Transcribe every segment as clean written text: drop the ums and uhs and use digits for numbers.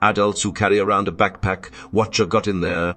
Adults who carry around a backpack, whatcha got in there?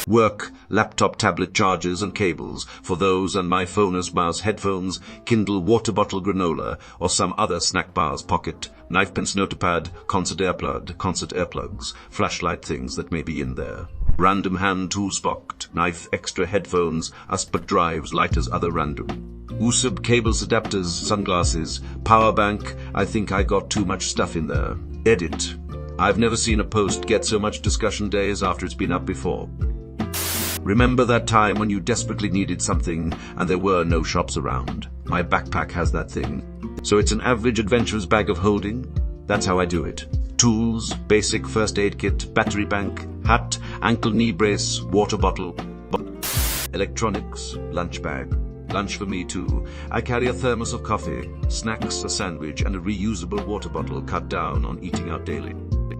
Work, laptop, tablet, chargers and cables for those and my phone as mouse, headphones, Kindle, water bottle, granola or some other snack bars, pocket, knife, pens, notepad, concert earplugs, flashlight things that may be in there. Random hand tools, pocket, knife, extra headphones, USB drives, lighters, other random. USB cables, adapters, sunglasses, power bank. I think I got too much stuff in there. Edit. I've never seen a post get so much discussion days after it's been up before. Remember that time when you desperately needed something and there were no shops around? My backpack has that thing. So it's an average adventurer's bag of holding. That's how I do it. Tools, basic first aid kit, battery bank, hat, ankle knee brace, water bottle, electronics, lunch bag. Lunch for me too. I carry a thermos of coffee, snacks, a sandwich and a reusable water bottle cut down on eating out daily.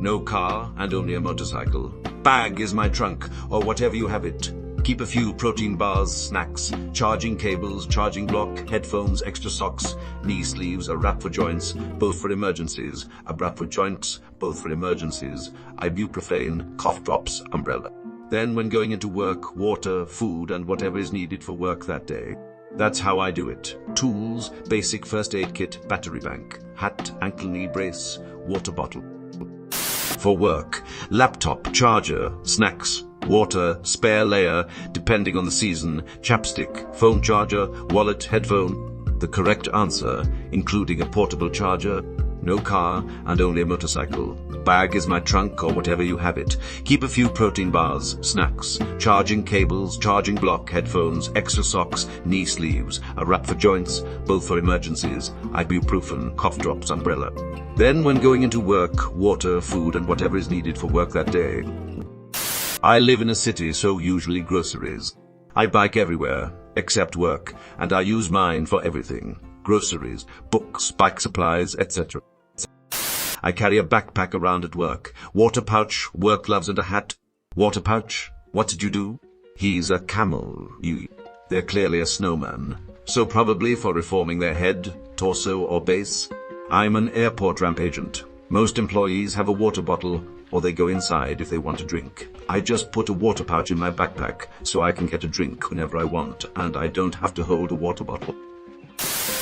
No car and only a motorcycle. Bag is my trunk, or whatever you have it. Keep a few protein bars, snacks, charging cables, charging block, headphones, extra socks, knee sleeves, a wrap for joints, both for emergencies, a wrap for joints, both for emergencies, ibuprofen, cough drops, umbrella. Then when going into work, water, food and whatever is needed for work that day. That's how I do it. Tools, basic first aid kit, battery bank, hat, ankle knee brace, water bottle. For work, laptop, charger, snacks, water, spare layer, depending on the season, chapstick, phone charger, wallet, headphone. The correct answer, including a portable charger, no car, and only a motorcycle. Bag is my trunk or whatever you have it. Keep a few protein bars, snacks, charging cables, charging block, headphones, extra socks, knee sleeves, a wrap for joints, both for emergencies, ibuprofen, cough drops, umbrella. Then when going into work, water, food and whatever is needed for work that day. I live in a city, so usually groceries. I bike everywhere, except work, and I use mine for everything. Groceries, books, bike supplies, etc. I carry a backpack around at work. Water pouch, work gloves and a hat. Water pouch, what did you do? He's a camel. They're clearly a snowman. So probably for reforming their head, torso or base. I'm an airport ramp agent. Most employees have a water bottle or they go inside if they want a drink. I just put a water pouch in my backpack so I can get a drink whenever I want and I don't have to hold a water bottle.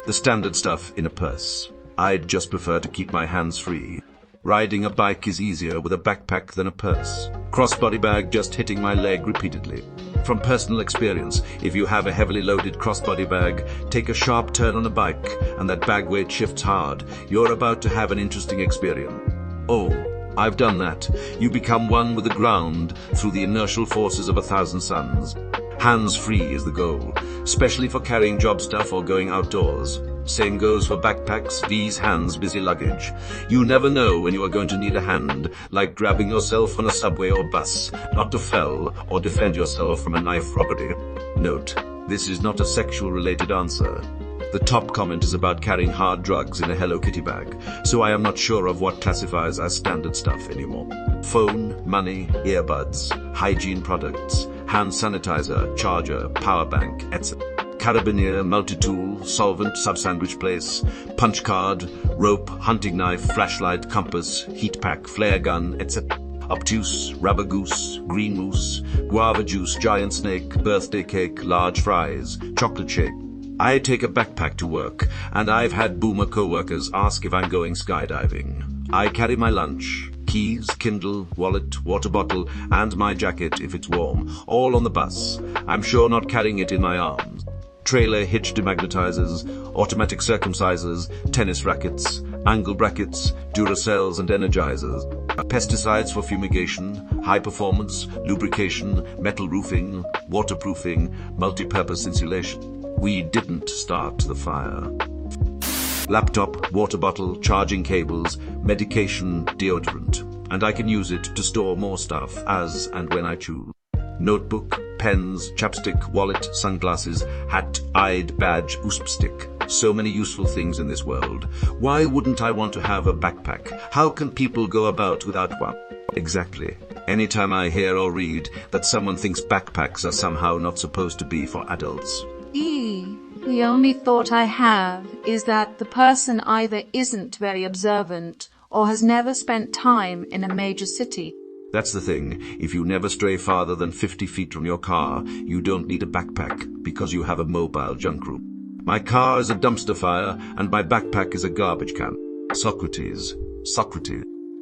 The standard stuff in a purse. I'd just prefer to keep my hands free. Riding a bike is easier with a backpack than a purse. Crossbody bag just hitting my leg repeatedly. From personal experience, if you have a heavily loaded crossbody bag, take a sharp turn on a bike and that bag weight shifts hard, you're about to have an interesting experience. Oh, I've done that. You become one with the ground through the inertial forces of 1,000 suns. Hands free is the goal, especially for carrying job stuff or going outdoors. Same goes for backpacks, these hands busy luggage. You never know when you are going to need a hand, like grabbing yourself on a subway or bus, not to fell or defend yourself from a knife robbery. Note, this is not a sexual related answer. The top comment is about carrying hard drugs in a Hello Kitty bag, so I am not sure of what classifies as standard stuff anymore. Phone, money, earbuds, hygiene products, hand sanitizer, charger, power bank, etc. Carabiner, multi-tool, solvent, sub-sandwich place, punch card, rope, hunting knife, flashlight, compass, heat pack, flare gun, etc. Obtuse, rubber goose, green moose, guava juice, giant snake, birthday cake, large fries, chocolate shake. I take a backpack to work, and I've had boomer co-workers ask if I'm going skydiving. I carry my lunch, keys, Kindle, wallet, water bottle, and my jacket if it's warm, all on the bus. I'm sure not carrying it in my arms. Trailer hitch demagnetizers, automatic circumcisers, tennis rackets, angle brackets, Duracells and energizers, pesticides for fumigation, high performance, lubrication, metal roofing, waterproofing, multi-purpose insulation. We didn't start the fire. Laptop, water bottle, charging cables, medication, deodorant. And I can use it to store more stuff as and when I choose. Notebook, pens, chapstick, wallet, sunglasses, hat, ID, badge, USB stick. So many useful things in this world. Why wouldn't I want to have a backpack? How can people go about without one? Exactly. Anytime I hear or read that someone thinks backpacks are somehow not supposed to be for adults. The only thought I have is that the person either isn't very observant or has never spent time in a major city. That's the thing. If you never stray farther than 50 feet from your car, you don't need a backpack because you have a mobile junk room. My car is a dumpster fire and my backpack is a garbage can. Socrates.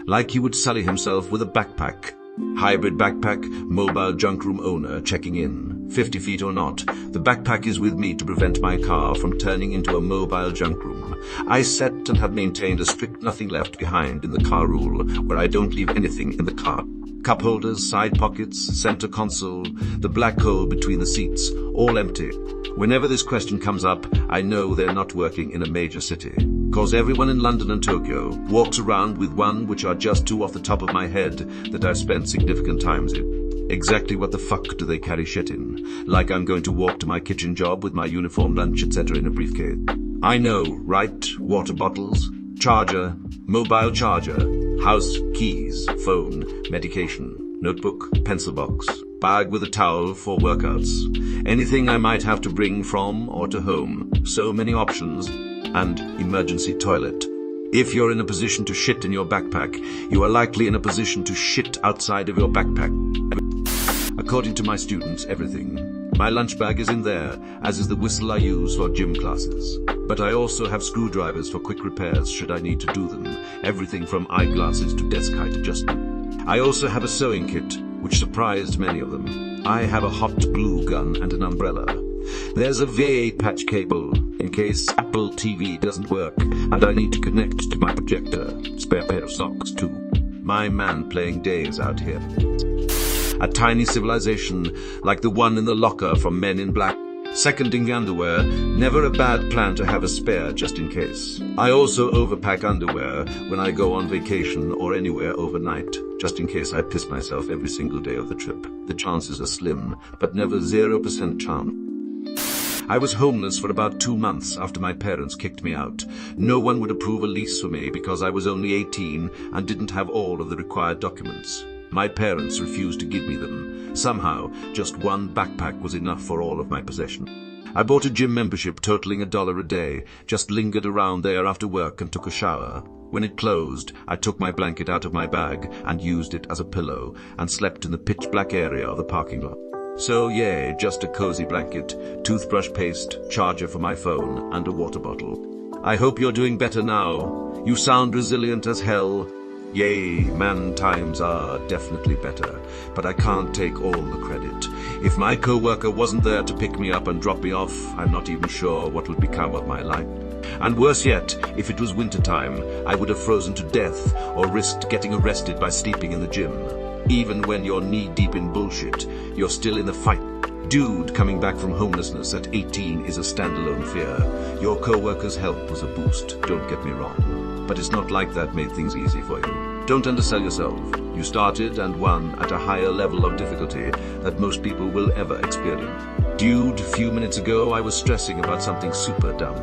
Like he would sully himself with a backpack. Hybrid backpack, mobile junk room owner checking in. 50 feet or not, the backpack is with me to prevent my car from turning into a mobile junk room. I set and have maintained a strict nothing left behind in the car rule, where I don't leave anything in the car. Cup holders, side pockets, center console, the black hole between the seats, all empty. Whenever this question comes up, I know they're not working in a major city. Cause everyone in London and Tokyo walks around with one which are just two off the top of my head that I've spent significant times in. Exactly what the fuck do they carry shit in? Like I'm going to walk to my kitchen job with my uniform, lunch, etc. in a briefcase. I know, right? Water bottles, charger, mobile charger, house keys, phone, medication, notebook, pencil box, bag with a towel for workouts, anything I might have to bring from or to home, so many options, and emergency toilet. If you're in a position to shit in your backpack, you are likely in a position to shit outside of your backpack. According to my students, everything. My lunch bag is in there, as is the whistle I use for gym classes. But I also have screwdrivers for quick repairs should I need to do them, everything from eyeglasses to desk height adjustment. I also have a sewing kit, which surprised many of them. I have a hot glue gun and an umbrella. There's a V8 patch cable, in case Apple TV doesn't work, and I need to connect to my projector. Spare pair of socks too. My man playing days out here. A tiny civilization, like the one in the locker from Men in Black. Seconding underwear, never a bad plan to have a spare just in case. I also overpack underwear when I go on vacation or anywhere overnight, just in case I piss myself every single day of the trip. The chances are slim, but never 0% chance. I was homeless for about 2 months after my parents kicked me out. No one would approve a lease for me because I was only 18 and didn't have all of the required documents. My parents refused to give me them. Somehow, just one backpack was enough for all of my possessions. I bought a gym membership totaling $1 a day, just lingered around there after work and took a shower. When it closed, I took my blanket out of my bag and used it as a pillow and slept in the pitch black area of the parking lot. So yay, just a cozy blanket, toothbrush paste, charger for my phone, and a water bottle. I hope you're doing better now. You sound resilient as hell. Yay, man, times are definitely better, but I can't take all the credit. If my co-worker wasn't there to pick me up and drop me off, I'm not even sure what would become of my life. And worse yet, if it was wintertime, I would have frozen to death or risked getting arrested by sleeping in the gym. Even when you're knee-deep in bullshit, you're still in the fight. Dude, coming back from homelessness at 18 is a standalone fear. Your co-worker's help was a boost, don't get me wrong. But it's not like that made things easy for you. Don't undersell yourself. You started and won at a higher level of difficulty that most people will ever experience. Dude, a few minutes ago I was stressing about something super dumb.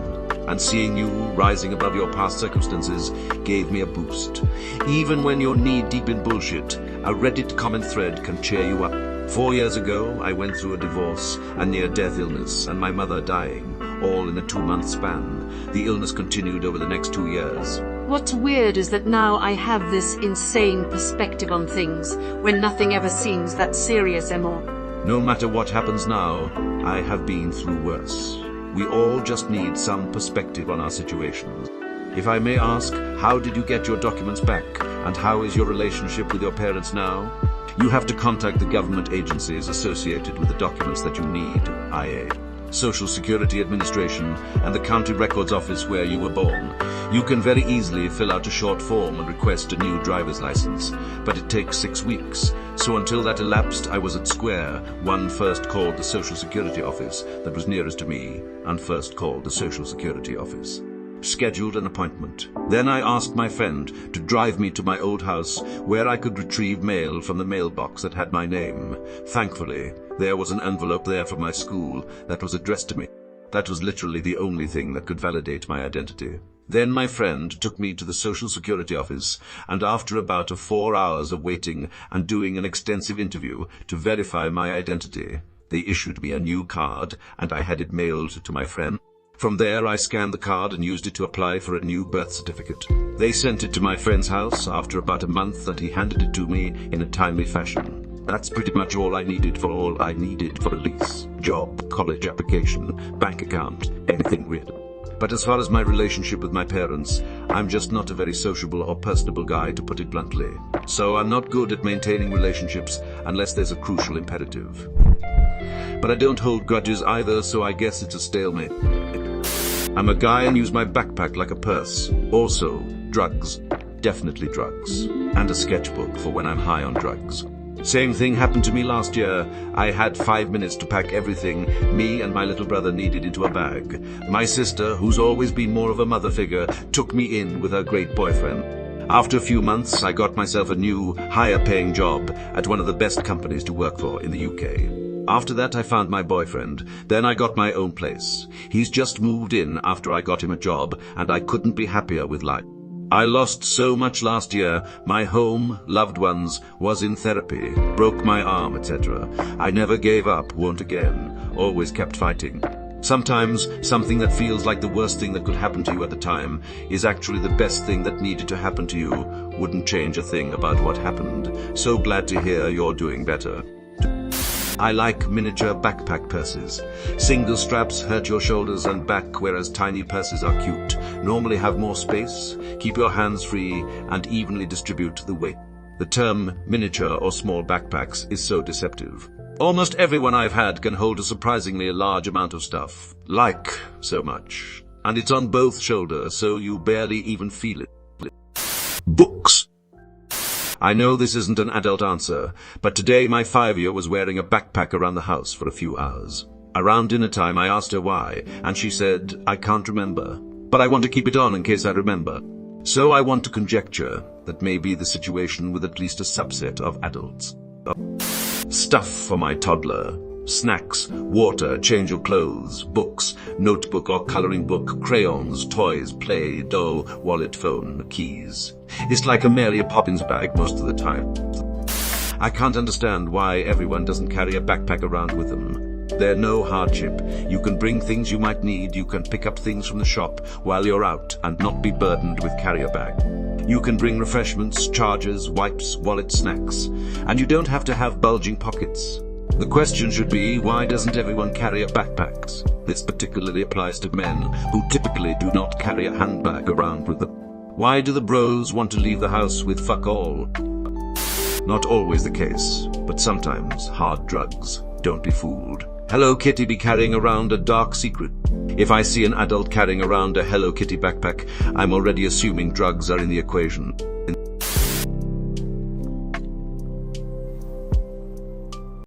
And seeing you rising above your past circumstances gave me a boost. Even when you're knee-deep in bullshit, a Reddit comment thread can cheer you up. 4 years ago, I went through a divorce, a near-death illness, and my mother dying, all in a 2-month span. The illness continued over the next 2 years. What's weird is that now I have this insane perspective on things, when nothing ever seems that serious anymore. No matter what happens now, I have been through worse. We all just need some perspective on our situations. If I may ask, how did you get your documents back? And how is your relationship with your parents now? You have to contact the government agencies associated with the documents that you need, i.e. Social Security Administration and the County Records Office where you were born. You can very easily fill out a short form and request a new driver's license, but it takes 6 weeks. So until that elapsed, I was at Square. One first called the Social Security Office that was nearest to me, and first called the Social Security Office. Scheduled an appointment. Then I asked my friend to drive me to my old house where I could retrieve mail from the mailbox that had my name. Thankfully, there was an envelope there from my school that was addressed to me. That was literally the only thing that could validate my identity. Then my friend took me to the Social Security Office, and after about 4 hours of waiting and doing an extensive interview to verify my identity, they issued me a new card, and I had it mailed to my friend. From there, I scanned the card and used it to apply for a new birth certificate. They sent it to my friend's house after about a month, and he handed it to me in a timely fashion. That's pretty much all I needed for a lease, job, college application, bank account, anything really. But as far as my relationship with my parents, I'm just not a very sociable or personable guy, to put it bluntly. So I'm not good at maintaining relationships unless there's a crucial imperative. But I don't hold grudges either, so I guess it's a stalemate. I'm a guy and use my backpack like a purse. Also, drugs. Definitely drugs. And a sketchbook for when I'm high on drugs. Same thing happened to me last year. I had 5 minutes to pack everything me and my little brother needed into a bag. My sister, who's always been more of a mother figure, took me in with her great boyfriend. After a few months, I got myself a new, higher-paying job at one of the best companies to work for in the UK. After that, I found my boyfriend. Then I got my own place. He's just moved in after I got him a job, and I couldn't be happier with life. I lost so much last year. My home, loved ones, was in therapy, broke my arm, etc. I never gave up, won't again, always kept fighting. Sometimes something that feels like the worst thing that could happen to you at the time is actually the best thing that needed to happen to you. Wouldn't change a thing about what happened. So glad to hear you're doing better. I like miniature backpack purses. Single straps hurt your shoulders and back, whereas tiny purses are cute. Normally have more space, keep your hands free, and evenly distribute the weight. The term miniature or small backpacks is so deceptive. Almost everyone I've had can hold a surprisingly large amount of stuff. Like so much. And it's on both shoulders, so you barely even feel it. Books. I know this isn't an adult answer, but today my 5-year was wearing a backpack around the house for a few hours. Around dinner time I asked her why, and she said, I can't remember, but I want to keep it on in case I remember. So I want to conjecture that may be the situation with at least a subset of adults. Stuff for my toddler. Snacks, water, change of clothes, books, notebook or coloring book, crayons, toys, play, dough, wallet, phone, keys. It's like a Mary Poppins bag most of the time. I can't understand why everyone doesn't carry a backpack around with them. They're no hardship. You can bring things you might need, you can pick up things from the shop while you're out and not be burdened with carrier bag. You can bring refreshments, chargers, wipes, wallet, snacks, and you don't have to have bulging pockets. The question should be, why doesn't everyone carry backpacks? This particularly applies to men, who typically do not carry a handbag around with them. Why do the bros want to leave the house with fuck all? Not always the case, but sometimes hard drugs. Don't be fooled. Hello Kitty be carrying around a dark secret. If I see an adult carrying around a Hello Kitty backpack, I'm already assuming drugs are in the equation.